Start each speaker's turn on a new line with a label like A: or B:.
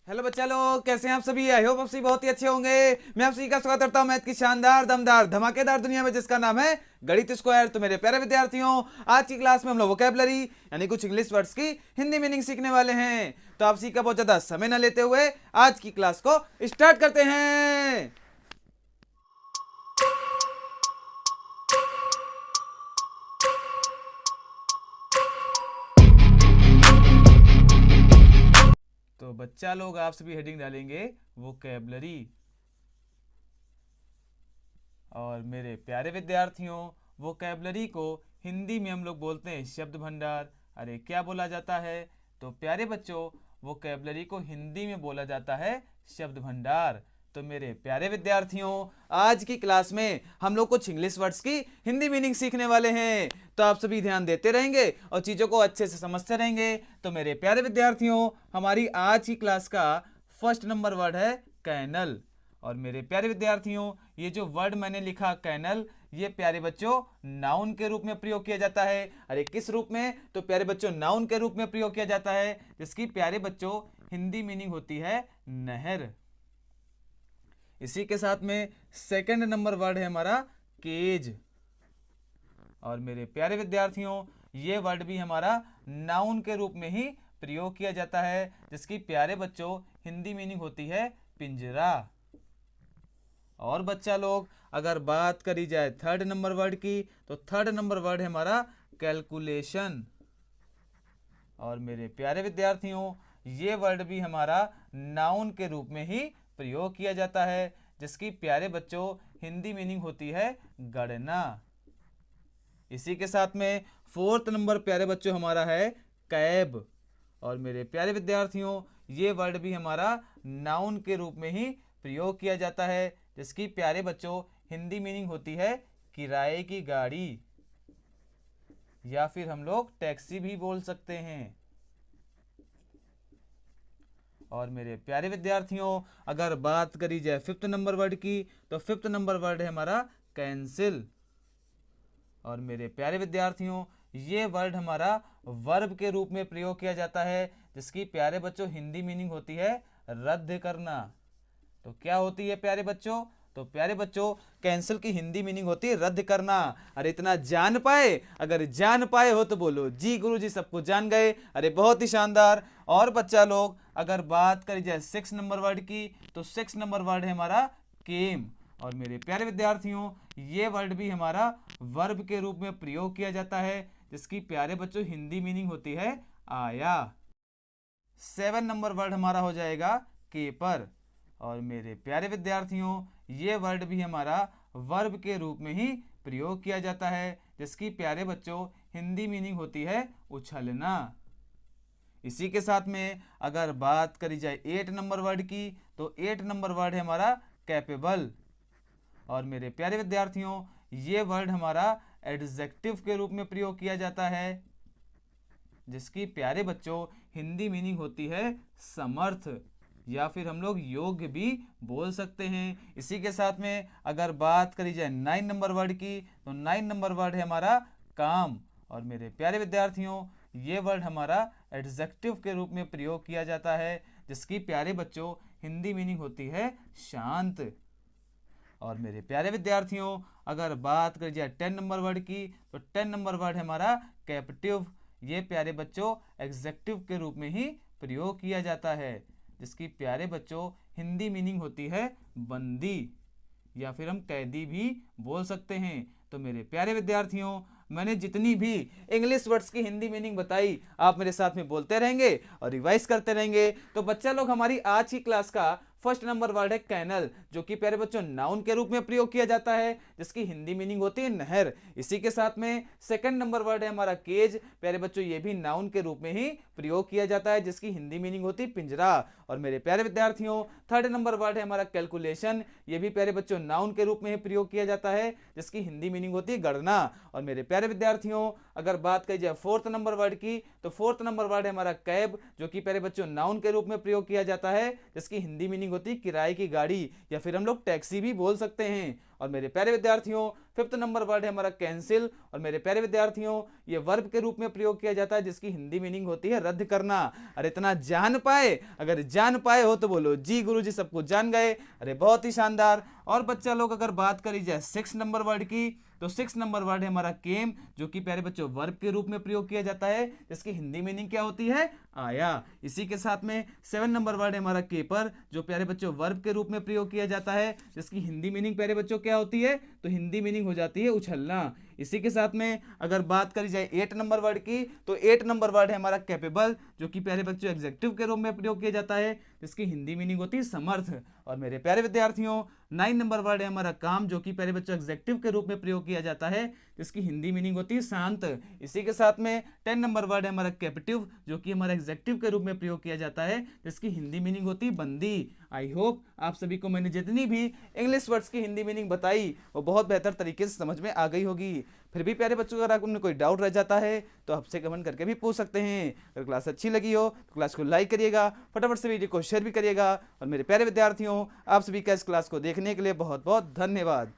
A: Hello बच्चा लोग, कैसे हैं आप सभी। आई होप आप सभी बहुत ही अच्छे होंगे। मैं आप सभी का स्वागत करता हूं मैथ की शानदार दमदार धमाकेदार दुनिया में, जिसका नाम है गणित स्क्वायर। तो मेरे प्यारे विद्यार्थियों, आज की क्लास में हम लोग वोकैबुलरी यानी कुछ इंग्लिश वर्ड्स की हिंदी मीनिंग सीखने वाले हैं। तो आप सभी का बहुत ज्यादा समय न लेते हुए आज की क्लास को स्टार्ट करते हैं। तो बच्चा लोग, आप सभी हेडिंग डालेंगे वोकैबुलरी। और मेरे प्यारे विद्यार्थियों, वोकैबुलरी को हिंदी में हम लोग बोलते हैं शब्द भंडार। अरे क्या बोला जाता है? तो प्यारे बच्चों, वोकैबुलरी को हिंदी में बोला जाता है शब्द भंडार। तो मेरे प्यारे विद्यार्थियों, आज की क्लास में हम लोग कुछ इंग्लिश वर्ड्स की हिंदी मीनिंग सीखने वाले हैं। तो आप सभी ध्यान देते रहेंगे और चीज़ों को अच्छे से समझते रहेंगे। तो मेरे प्यारे विद्यार्थियों, हमारी आज की क्लास का फर्स्ट नंबर वर्ड है कैनल। और मेरे प्यारे विद्यार्थियों, ये जो वर्ड मैंने लिखा कैनल, ये प्यारे बच्चों नाउन के रूप में प्रयोग किया जाता है। अरे किस रूप में? तो प्यारे बच्चों नाउन के रूप में प्रयोग किया जाता है, जिसकी प्यारे बच्चों हिंदी मीनिंग होती है नहर। इसी के साथ में सेकंड नंबर वर्ड है हमारा केज। और मेरे प्यारे विद्यार्थियों, ये वर्ड भी हमारा नाउन के रूप में ही प्रयोग किया जाता है, जिसकी प्यारे बच्चों हिंदी मीनिंग होती है पिंजरा। और बच्चा लोग, अगर बात करी जाए थर्ड नंबर वर्ड की, तो थर्ड नंबर वर्ड है हमारा कैलकुलेशन। और मेरे प्यारे विद्यार्थियों, ये वर्ड भी हमारा नाउन के रूप में ही प्रयोग किया जाता है, जिसकी प्यारे बच्चों हिंदी मीनिंग होती है गणना। इसी के साथ में फोर्थ नंबर प्यारे बच्चों हमारा है कैब। और मेरे प्यारे विद्यार्थियों, ये वर्ड भी हमारा नाउन के रूप में ही प्रयोग किया जाता है, जिसकी प्यारे बच्चों हिंदी मीनिंग होती है किराए की गाड़ी, या फिर हम लोग टैक्सी भी बोल सकते हैं। और मेरे प्यारे विद्यार्थियों, अगर बात करी जाए फिफ्थ नंबर वर्ड की, तो फिफ्थ नंबर वर्ड है हमारा कैंसिल। और मेरे प्यारे विद्यार्थियों, ये वर्ड हमारा वर्ब के रूप में प्रयोग किया जाता है, जिसकी प्यारे बच्चों हिंदी मीनिंग होती है रद्द करना। तो क्या होती है प्यारे बच्चों? तो प्यारे बच्चों, कैंसिल की हिंदी मीनिंग होती है रद्द करना। अरे इतना जान पाए? अगर जान पाए हो तो बोलो जी गुरु जी, सब कुछ जान गए। अरे बहुत ही शानदार। और बच्चा लोग, अगर बात करी जाए सिक्स नंबर वर्ड की, तो सिक्स नंबर वर्ड है हमारा केम। और मेरे प्यारे विद्यार्थियों, ये वर्ड भी हमारा वर्ब के रूप में प्रयोग किया जाता है, जिसकी प्यारे बच्चों हिंदी मीनिंग होती है आया। सेवन नंबर वर्ड हमारा हो जाएगा केपर। और मेरे प्यारे विद्यार्थियों, ये वर्ड भी हमारा वर्ब के रूप में ही प्रयोग किया जाता है, जिसकी प्यारे बच्चों हिंदी मीनिंग होती है उछलना। इसी के साथ में अगर बात करी जाए एट नंबर वर्ड की, तो एट नंबर वर्ड है हमारा कैपेबल। और मेरे प्यारे विद्यार्थियों, ये वर्ड हमारा एडजेक्टिव के रूप में प्रयोग किया जाता है, जिसकी प्यारे बच्चों हिंदी मीनिंग होती है समर्थ, या फिर हम लोग योग्य भी बोल सकते हैं। इसी के साथ में अगर बात करी जाए नाइन नंबर वर्ड की, तो नाइन नंबर वर्ड है हमारा काम। और मेरे प्यारे विद्यार्थियों, ये वर्ड हमारा एडजेक्टिव के रूप में प्रयोग किया जाता है, जिसकी प्यारे बच्चों हिंदी मीनिंग होती है शांत। और मेरे प्यारे विद्यार्थियों, अगर बात करी जाए टेन नंबर वर्ड की, तो टेन नंबर वर्ड है हमारा कैप्टिव। ये प्यारे बच्चों एग्जेक्टिव के रूप में ही प्रयोग किया जाता है, जिसकी प्यारे बच्चों हिंदी मीनिंग होती है बंदी, या फिर हम कैदी भी बोल सकते हैं। तो मेरे प्यारे विद्यार्थियों, मैंने जितनी भी इंग्लिश वर्ड्स की हिंदी मीनिंग बताई, आप मेरे साथ में बोलते रहेंगे और रिवाइज करते रहेंगे। तो बच्चा लोग, हमारी आज की क्लास का फर्स्ट नंबर वर्ड है कैनल, जो कि प्यारे बच्चों नाउन के रूप में प्रयोग किया जाता है, जिसकी हिंदी मीनिंग होती है नहर। इसी के साथ में सेकंड नंबर वर्ड है हमारा केज। प्यारे बच्चों, ये भी नाउन के रूप में ही प्रयोग किया जाता है, जिसकी हिंदी मीनिंग होती है पिंजरा। और मेरे प्यारे विद्यार्थियों, थर्ड नंबर वर्ड है हमारा कैलकुलेशन। ये भी प्यारे बच्चों नाउन के रूप में ही प्रयोग किया जाता है, जिसकी हिंदी मीनिंग होती है गणना। और मेरे प्यारे विद्यार्थियों, अगर बात की जाए फोर्थ नंबर वर्ड की, तो फोर्थ नंबर वर्ड है हमारा कैब, जो कि प्यारे बच्चों नाउन के रूप में प्रयोग किया जाता है, जिसकी हिंदी मीनिंग होती है किराए की गाड़ी, या फिर हम लोग टैक्सी भी बोल सकते हैं। और मेरे प्यारे विद्यार्थियों फिफ्थ नंबर वर्ड है हमारा कैंसिल। और मेरे प्यारे विद्यार्थियों ये वर्ब के रूप में प्रयोग किया जाता है जिसकी हिंदी मीनिंग होती है रद्द करना। अरे इतना जान पाए, अगर जान पाए हो तो बोलो जी गुरुजी, सबको जान गए। अरे बहुत ही शानदार। और बच्चा लोग अगर बात करी जाए 6 नंबर वर्ड की, तो 6 नंबर वर्ड है हमारा केम, जो कि प्यारे बच्चों वर्ब के रूप में प्रयोग किया जाता है जिसकी हिंदी मीनिंग क्या होती है, आया। इसी के साथ में 7 नंबर वर्ड है हमारा केपर, जो प्यारे बच्चों वर्ब के रूप में प्रयोग किया जाता है जिसकी हिंदी मीनिंग प्यारे बच्चों क्या होती है, तो हिंदी मीनिंग हो जाती है उछलना। इसी के साथ में अगर बात करी जाए 8 नंबर वर्ड की, तो 8 नंबर वर्ड है हमारा कैपेबल, जो कि प्यारे बच्चों एग्जेक्टिव के रूप में प्रयोग किया जाता है जिसकी हिंदी मीनिंग होती है समर्थ। और मेरे प्यारे विद्यार्थियों 9 नंबर वर्ड है हमारा काम, जो कि प्यारे बच्चों एग्जेक्टिव के रूप में प्रयोग किया जाता है जिसकी हिंदी मीनिंग होती है शांत। इसी के साथ में 10 नंबर वर्ड है हमारा कैप्टिव, जो कि हमारा एग्जेक्टिव के रूप में प्रयोग किया जाता है जिसकी हिंदी मीनिंग होती है बंदी। आई होप आप सभी को मैंने जितनी भी इंग्लिश वर्ड्स की हिंदी मीनिंग बताई वो बहुत बेहतर तरीके से समझ में आ गई होगी। फिर भी प्यारे बच्चों अगर आपको कोई डाउट रह जाता है तो आपसे कमेंट करके भी पूछ सकते हैं। अगर क्लास अच्छी लगी हो तो क्लास को लाइक करिएगा, फटाफट से वीडियो को शेयर भी करिएगा। और मेरे प्यारे विद्यार्थियों आप सभी का इस क्लास को देखने के लिए बहुत बहुत धन्यवाद।